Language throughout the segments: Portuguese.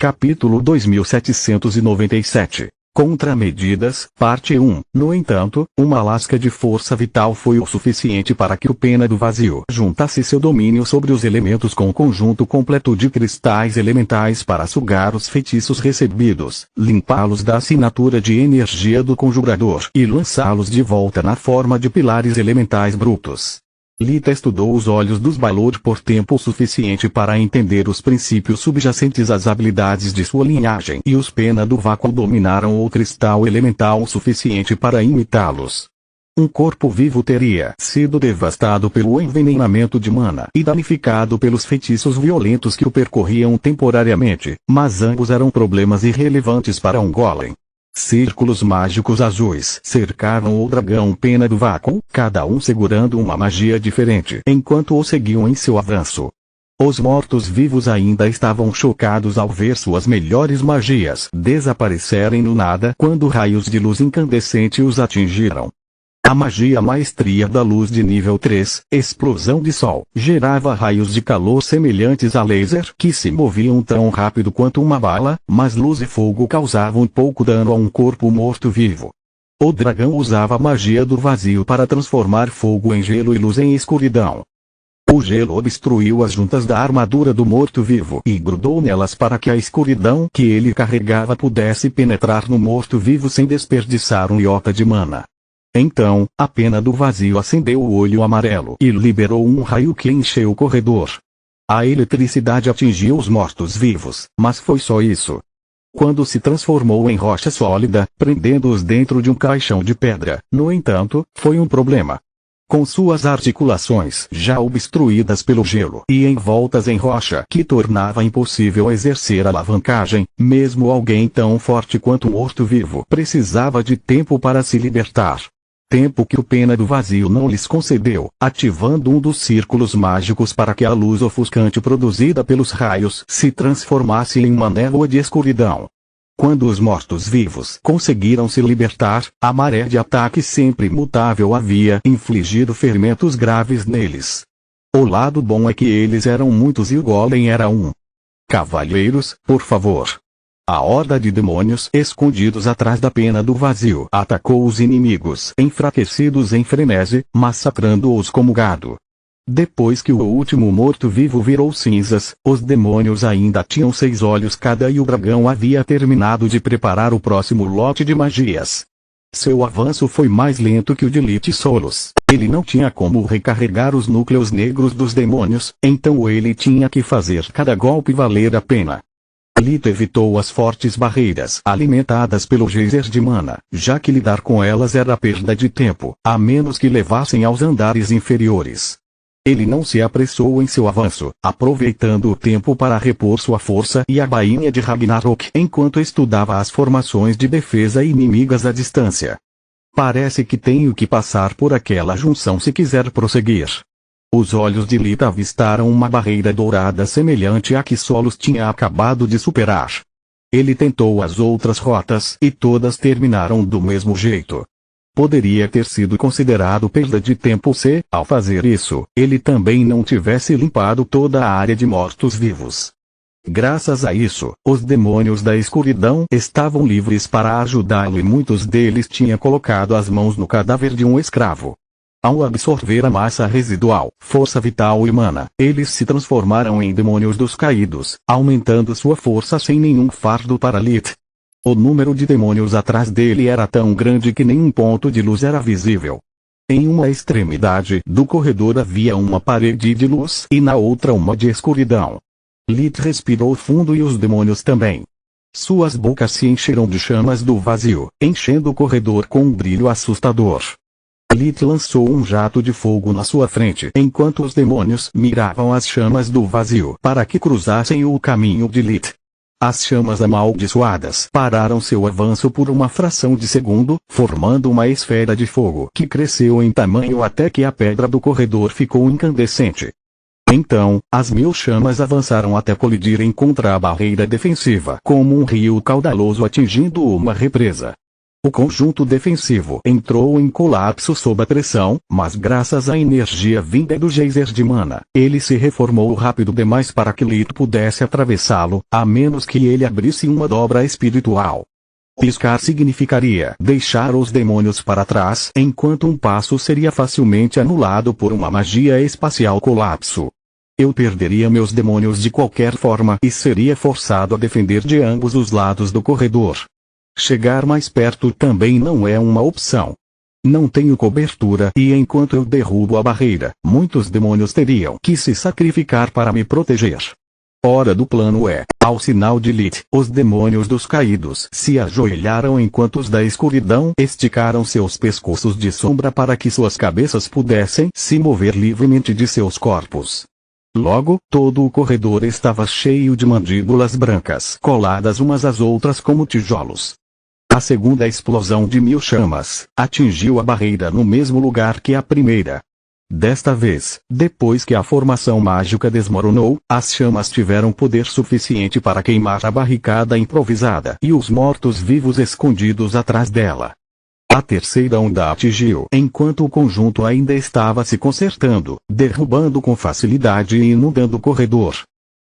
Capítulo 2797. Contramedidas, Parte 1. No entanto, uma lasca de força vital foi o suficiente para que o Pena do Vazio juntasse seu domínio sobre os elementos com um conjunto completo de cristais elementais para sugar os feitiços recebidos, limpá-los da assinatura de energia do conjurador e lançá-los de volta na forma de pilares elementais brutos. Lita estudou os olhos dos Balor por tempo suficiente para entender os princípios subjacentes às habilidades de sua linhagem e os Pena do Vácuo dominaram o cristal elemental o suficiente para imitá-los. Um corpo vivo teria sido devastado pelo envenenamento de mana e danificado pelos feitiços violentos que o percorriam temporariamente, mas ambos eram problemas irrelevantes para um golem. Círculos mágicos azuis cercavam o dragão Pena do Vácuo, cada um segurando uma magia diferente enquanto o seguiam em seu avanço. Os mortos-vivos ainda estavam chocados ao ver suas melhores magias desaparecerem do nada quando raios de luz incandescente os atingiram. A magia Maestria da Luz de nível 3, Explosão de Sol, gerava raios de calor semelhantes a laser que se moviam tão rápido quanto uma bala, mas luz e fogo causavam pouco dano a um corpo morto-vivo. O dragão usava a magia do vazio para transformar fogo em gelo e luz em escuridão. O gelo obstruiu as juntas da armadura do morto-vivo e grudou nelas para que a escuridão que ele carregava pudesse penetrar no morto-vivo sem desperdiçar um iota de mana. Então, a Pena do Vazio acendeu o olho amarelo e liberou um raio que encheu o corredor. A eletricidade atingiu os mortos-vivos, mas foi só isso. Quando se transformou em rocha sólida, prendendo-os dentro de um caixão de pedra, no entanto, foi um problema. Com suas articulações já obstruídas pelo gelo e envoltas em rocha que tornava impossível exercer alavancagem, mesmo alguém tão forte quanto um morto-vivo precisava de tempo para se libertar. Tempo que o Pena do Vazio não lhes concedeu, ativando um dos círculos mágicos para que a luz ofuscante produzida pelos raios se transformasse em uma névoa de escuridão. Quando os mortos-vivos conseguiram se libertar, a maré de ataque sempre imutável havia infligido ferimentos graves neles. O lado bom é que eles eram muitos e o golem era um. Cavalheiros, por favor. A horda de demônios escondidos atrás da Pena do Vazio atacou os inimigos enfraquecidos em frenesi, massacrando-os como gado. Depois que o último morto-vivo virou cinzas, os demônios ainda tinham 6 olhos cada e o dragão havia terminado de preparar o próximo lote de magias. Seu avanço foi mais lento que o de Lich Solos. Ele não tinha como recarregar os núcleos negros dos demônios, então ele tinha que fazer cada golpe valer a pena. Lito evitou as fortes barreiras alimentadas pelo geyser de mana, já que lidar com elas era perda de tempo, a menos que levassem aos andares inferiores. Ele não se apressou em seu avanço, aproveitando o tempo para repor sua força e a bainha de Ragnarok enquanto estudava as formações de defesa inimigas à distância. Parece que tenho que passar por aquela junção se quiser prosseguir. Os olhos de Lita avistaram uma barreira dourada semelhante à que Solos tinha acabado de superar. Ele tentou as outras rotas e todas terminaram do mesmo jeito. Poderia ter sido considerado perda de tempo se, ao fazer isso, ele também não tivesse limpado toda a área de mortos-vivos. Graças a isso, os demônios da escuridão estavam livres para ajudá-lo e muitos deles tinham colocado as mãos no cadáver de um escravo. Ao absorver a massa residual, força vital e mana, eles se transformaram em demônios dos caídos, aumentando sua força sem nenhum fardo para Lit. O número de demônios atrás dele era tão grande que nenhum ponto de luz era visível. Em uma extremidade do corredor havia uma parede de luz e na outra uma de escuridão. Lit respirou fundo e os demônios também. Suas bocas se encheram de chamas do vazio, enchendo o corredor com um brilho assustador. Lit lançou um jato de fogo na sua frente enquanto os demônios miravam as chamas do vazio para que cruzassem o caminho de Lit. As chamas amaldiçoadas pararam seu avanço por uma fração de segundo, formando uma esfera de fogo que cresceu em tamanho até que a pedra do corredor ficou incandescente. Então, as 1000 chamas avançaram até colidirem contra a barreira defensiva como um rio caudaloso atingindo uma represa. O conjunto defensivo entrou em colapso sob a pressão, mas graças à energia vinda do geyser de mana, ele se reformou rápido demais para que Lith pudesse atravessá-lo, a menos que ele abrisse uma dobra espiritual. Piscar significaria deixar os demônios para trás, enquanto um passo seria facilmente anulado por uma magia espacial colapso. Eu perderia meus demônios de qualquer forma e seria forçado a defender de ambos os lados do corredor. Chegar mais perto também não é uma opção. Não tenho cobertura e enquanto eu derrubo a barreira, muitos demônios teriam que se sacrificar para me proteger. Hora do plano é, ao sinal de Lith, os demônios dos caídos se ajoelharam enquanto os da escuridão esticaram seus pescoços de sombra para que suas cabeças pudessem se mover livremente de seus corpos. Logo, todo o corredor estava cheio de mandíbulas brancas coladas umas às outras como tijolos. A segunda explosão de 1000 chamas atingiu a barreira no mesmo lugar que a primeira. Desta vez, depois que a formação mágica desmoronou, as chamas tiveram poder suficiente para queimar a barricada improvisada e os mortos-vivos escondidos atrás dela. A terceira onda atingiu enquanto o conjunto ainda estava se consertando, derrubando com facilidade e inundando o corredor.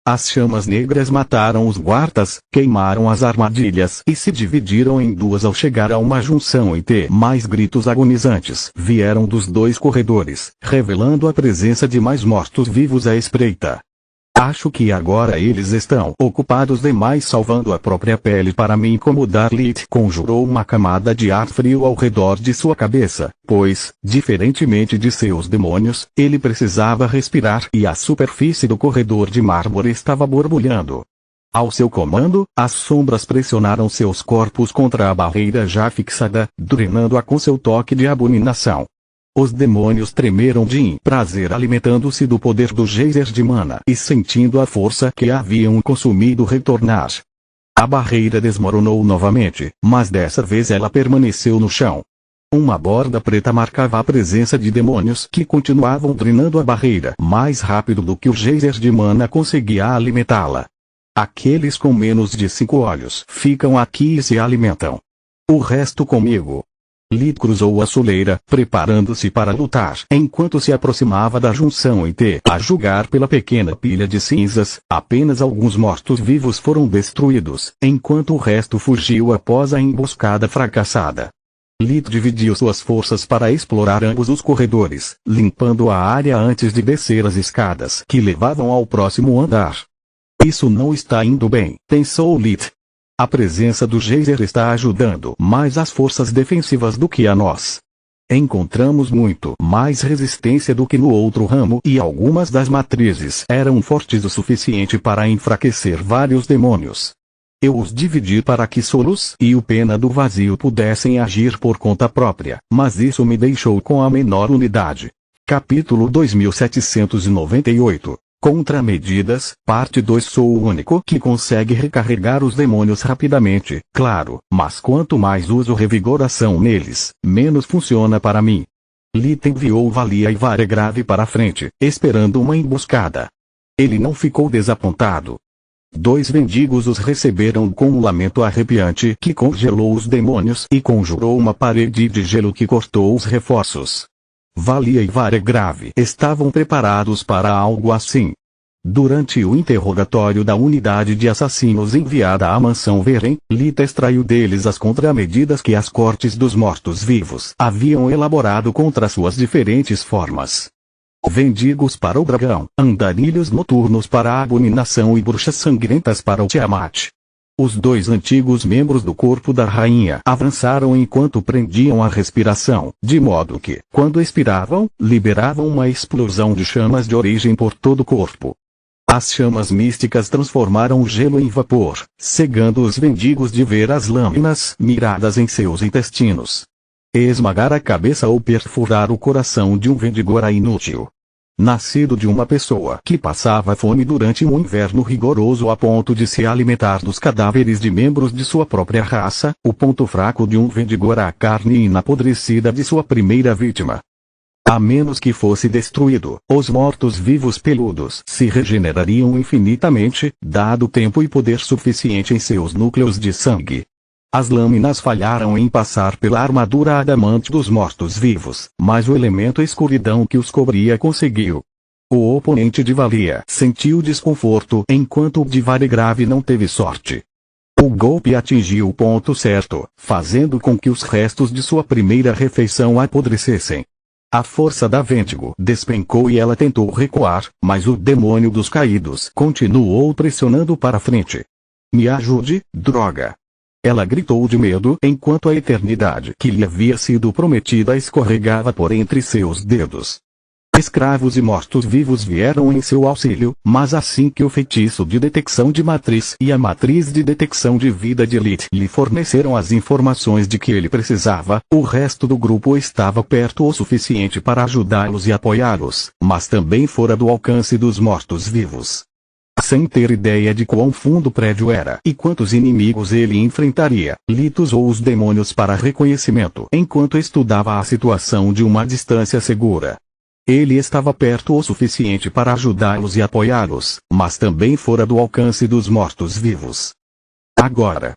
As chamas negras mataram os guardas, queimaram as armadilhas e se dividiram em duas ao chegar a uma junção em T. Mais gritos agonizantes vieram dos dois corredores, revelando a presença de mais mortos-vivos à espreita. Acho que agora eles estão ocupados demais salvando a própria pele para me incomodar. Lith conjurou uma camada de ar frio ao redor de sua cabeça, pois, diferentemente de seus demônios, ele precisava respirar e a superfície do corredor de mármore estava borbulhando. Ao seu comando, as sombras pressionaram seus corpos contra a barreira já fixada, drenando-a com seu toque de abominação. Os demônios tremeram de prazer alimentando-se do poder do geyser de mana e sentindo a força que haviam consumido retornar. A barreira desmoronou novamente, mas dessa vez ela permaneceu no chão. Uma borda preta marcava a presença de demônios que continuavam drenando a barreira mais rápido do que o geyser de mana conseguia alimentá-la. Aqueles com menos de 5 olhos ficam aqui e se alimentam. O resto comigo. Lith cruzou a soleira, preparando-se para lutar, enquanto se aproximava da junção em T. A julgar pela pequena pilha de cinzas, apenas alguns mortos-vivos foram destruídos, enquanto o resto fugiu após a emboscada fracassada. Lith dividiu suas forças para explorar ambos os corredores, limpando a área antes de descer as escadas que levavam ao próximo andar. Isso não está indo bem, pensou Lith. A presença do geyser está ajudando mais as forças defensivas do que a nós. Encontramos muito mais resistência do que no outro ramo e algumas das matrizes eram fortes o suficiente para enfraquecer vários demônios. Eu os dividi para que Solos e o Pena do Vazio pudessem agir por conta própria, mas isso me deixou com a menor unidade. Capítulo 2798 Contramedidas, parte 2. Sou o único que consegue recarregar os demônios rapidamente, claro, mas quanto mais uso revigoração neles, menos funciona para mim. Lith enviou Valia e Varegrave para a frente, esperando uma emboscada. Ele não ficou desapontado. 2 mendigos os receberam com um lamento arrepiante que congelou os demônios e conjurou uma parede de gelo que cortou os reforços. Valia e Varegrave estavam preparados para algo assim. Durante o interrogatório da unidade de assassinos enviada à mansão Veren, Lith extraiu deles as contramedidas que as cortes dos mortos-vivos haviam elaborado contra suas diferentes formas. Vendigos para o dragão, andarilhos noturnos para a abominação e bruxas sangrentas para o Tiamat. Os 2 antigos membros do corpo da rainha avançaram enquanto prendiam a respiração, de modo que, quando expiravam, liberavam uma explosão de chamas de origem por todo o corpo. As chamas místicas transformaram o gelo em vapor, cegando os vendigos de ver as lâminas miradas em seus intestinos. Esmagar a cabeça ou perfurar o coração de um vendigo era inútil. Nascido de uma pessoa que passava fome durante um inverno rigoroso a ponto de se alimentar dos cadáveres de membros de sua própria raça, o ponto fraco de um vendigo era a carne inapodrecida de sua primeira vítima. A menos que fosse destruído, os mortos-vivos peludos se regenerariam infinitamente, dado tempo e poder suficiente em seus núcleos de sangue. As lâminas falharam em passar pela armadura adamante dos mortos-vivos, mas o elemento escuridão que os cobria conseguiu. O oponente de Valia sentiu desconforto enquanto o de Varigrave não teve sorte. O golpe atingiu o ponto certo, fazendo com que os restos de sua primeira refeição apodrecessem. A força da Vêntigo despencou e ela tentou recuar, mas o demônio dos caídos continuou pressionando para frente. Me ajude, droga! Ela gritou de medo enquanto a eternidade que lhe havia sido prometida escorregava por entre seus dedos. Escravos e mortos-vivos vieram em seu auxílio, mas assim que o feitiço de detecção de matriz e a matriz de detecção de vida de Elite lhe forneceram as informações de que ele precisava, o resto do grupo estava perto o suficiente para ajudá-los e apoiá-los, mas também fora do alcance dos mortos-vivos. Sem ter ideia de quão fundo o prédio era e quantos inimigos ele enfrentaria, Lito usou os demônios para reconhecimento enquanto estudava a situação de uma distância segura. Ele estava perto o suficiente para ajudá-los e apoiá-los, mas também fora do alcance dos mortos-vivos. Agora!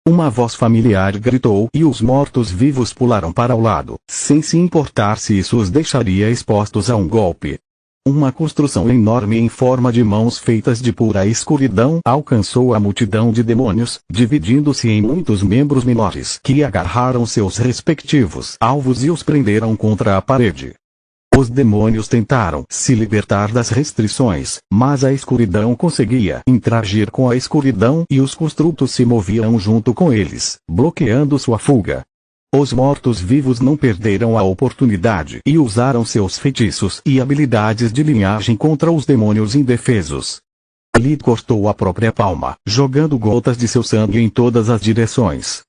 Uma voz familiar gritou e os mortos-vivos pularam para o lado, sem se importar se isso os deixaria expostos a um golpe. Uma construção enorme em forma de mãos feitas de pura escuridão alcançou a multidão de demônios, dividindo-se em muitos membros menores que agarraram seus respectivos alvos e os prenderam contra a parede. Os demônios tentaram se libertar das restrições, mas a escuridão conseguia interagir com a escuridão e os construtos se moviam junto com eles, bloqueando sua fuga. Os mortos-vivos não perderam a oportunidade e usaram seus feitiços e habilidades de linhagem contra os demônios indefesos. Lid cortou a própria palma, jogando gotas de seu sangue em todas as direções.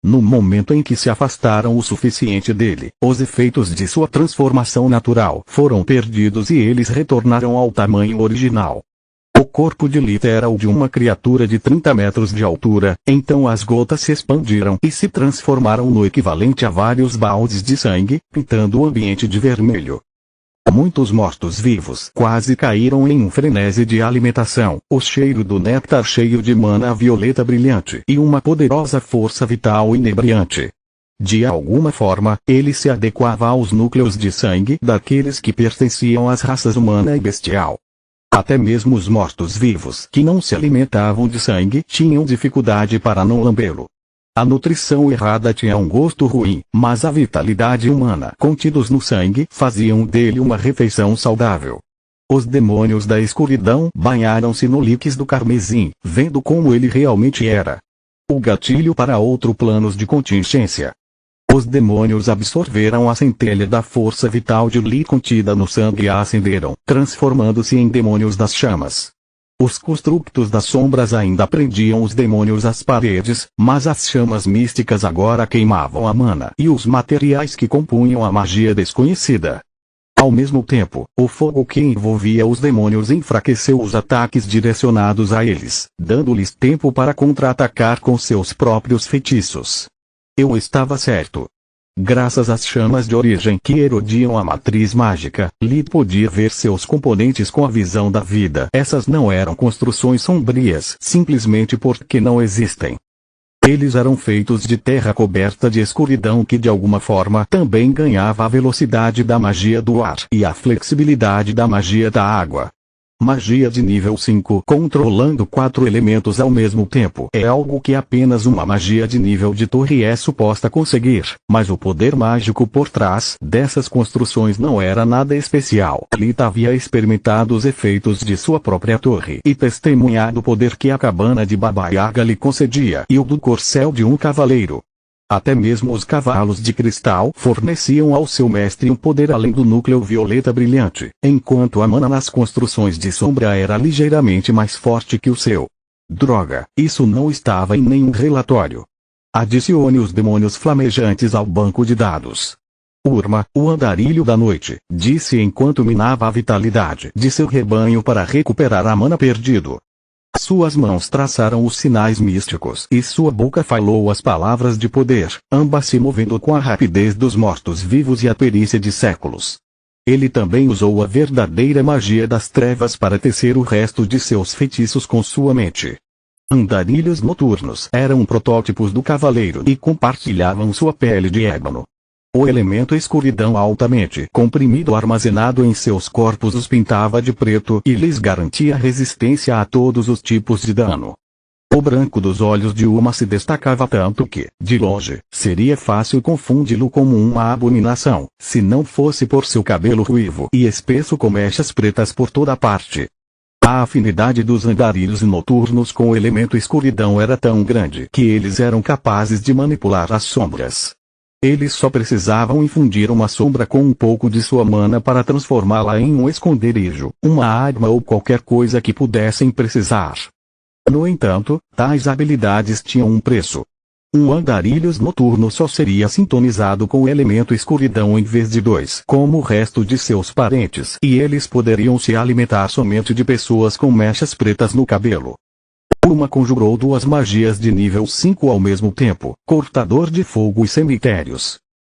No momento em que se afastaram o suficiente dele, os efeitos de sua transformação natural foram perdidos e eles retornaram ao tamanho original. O corpo de Lita era o de uma criatura de 30 metros de altura, então as gotas se expandiram e se transformaram no equivalente a vários baldes de sangue, pintando o ambiente de vermelho. Muitos mortos-vivos quase caíram em um frenesi de alimentação, o cheiro do néctar cheio de mana violeta brilhante e uma poderosa força vital inebriante. De alguma forma, ele se adequava aos núcleos de sangue daqueles que pertenciam às raças humana e bestial. Até mesmo os mortos-vivos que não se alimentavam de sangue tinham dificuldade para não lambê-lo. A nutrição errada tinha um gosto ruim, mas a vitalidade humana contidos no sangue faziam dele uma refeição saudável. Os demônios da escuridão banharam-se no líquido do carmesim, vendo como ele realmente era. O gatilho para outro planos de contingência. Os demônios absorveram a centelha da força vital de Li contida no sangue e a acenderam, transformando-se em demônios das chamas. Os construtos das sombras ainda prendiam os demônios às paredes, mas as chamas místicas agora queimavam a mana e os materiais que compunham a magia desconhecida. Ao mesmo tempo, o fogo que envolvia os demônios enfraqueceu os ataques direcionados a eles, dando-lhes tempo para contra-atacar com seus próprios feitiços. Eu estava certo. Graças às chamas de origem que erodiam a matriz mágica, Li podia ver seus componentes com a visão da vida. Essas não eram construções sombrias simplesmente porque não existem. Eles eram feitos de terra coberta de escuridão que de alguma forma também ganhava a velocidade da magia do ar e a flexibilidade da magia da água. Magia de nível 5 controlando 4 elementos ao mesmo tempo é algo que apenas uma magia de nível de torre é suposta conseguir, mas o poder mágico por trás dessas construções não era nada especial. Lita havia experimentado os efeitos de sua própria torre e testemunhado o poder que a cabana de Baba Yaga lhe concedia e o do corcel de um cavaleiro. Até mesmo os cavalos de cristal forneciam ao seu mestre um poder além do núcleo violeta brilhante, enquanto a mana nas construções de sombra era ligeiramente mais forte que o seu. Droga, isso não estava em nenhum relatório. Adicione os demônios flamejantes ao banco de dados. Urma, o andarilho da noite, disse enquanto minava a vitalidade de seu rebanho para recuperar a mana perdido. Suas mãos traçaram os sinais místicos e sua boca falou as palavras de poder, ambas se movendo com a rapidez dos mortos-vivos e a perícia de séculos. Ele também usou a verdadeira magia das trevas para tecer o resto de seus feitiços com sua mente. Andarilhos noturnos eram protótipos do cavaleiro e compartilhavam sua pele de ébano. O elemento escuridão altamente comprimido armazenado em seus corpos os pintava de preto e lhes garantia resistência a todos os tipos de dano. O branco dos olhos de uma se destacava tanto que, de longe, seria fácil confundi-lo como uma abominação, se não fosse por seu cabelo ruivo e espesso com mechas pretas por toda parte. A afinidade dos andarilhos noturnos com o elemento escuridão era tão grande que eles eram capazes de manipular as sombras. Eles só precisavam infundir uma sombra com um pouco de sua mana para transformá-la em um esconderijo, uma arma ou qualquer coisa que pudessem precisar. No entanto, tais habilidades tinham um preço. Um andarilhos noturno só seria sintonizado com o elemento escuridão em vez de dois, como o resto de seus parentes, e eles poderiam se alimentar somente de pessoas com mechas pretas no cabelo. Uma conjurou duas magias de nível 5 ao mesmo tempo, cortador de fogo e cemitérios.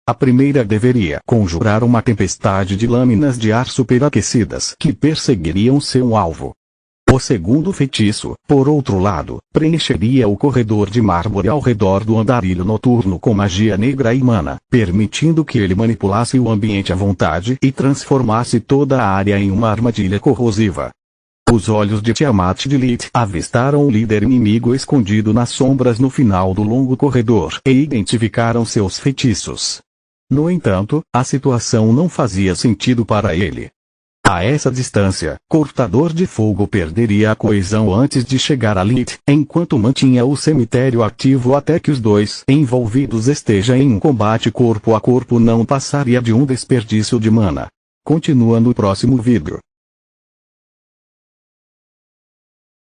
A primeira deveria conjurar uma tempestade de lâminas de ar superaquecidas que perseguiriam seu alvo. O segundo feitiço, por outro lado, preencheria o corredor de mármore ao redor do andarilho noturno com magia negra e mana, permitindo que ele manipulasse o ambiente à vontade e transformasse toda a área em uma armadilha corrosiva. Os olhos de Tiamat de Lilith avistaram o líder inimigo escondido nas sombras no final do longo corredor e identificaram seus feitiços. No entanto, a situação não fazia sentido para ele. A essa distância, Cortador de Fogo perderia a coesão antes de chegar a Lilith, enquanto mantinha o cemitério ativo até que os dois envolvidos estejam em um combate corpo a corpo não passaria de um desperdício de mana. Continua no próximo vídeo.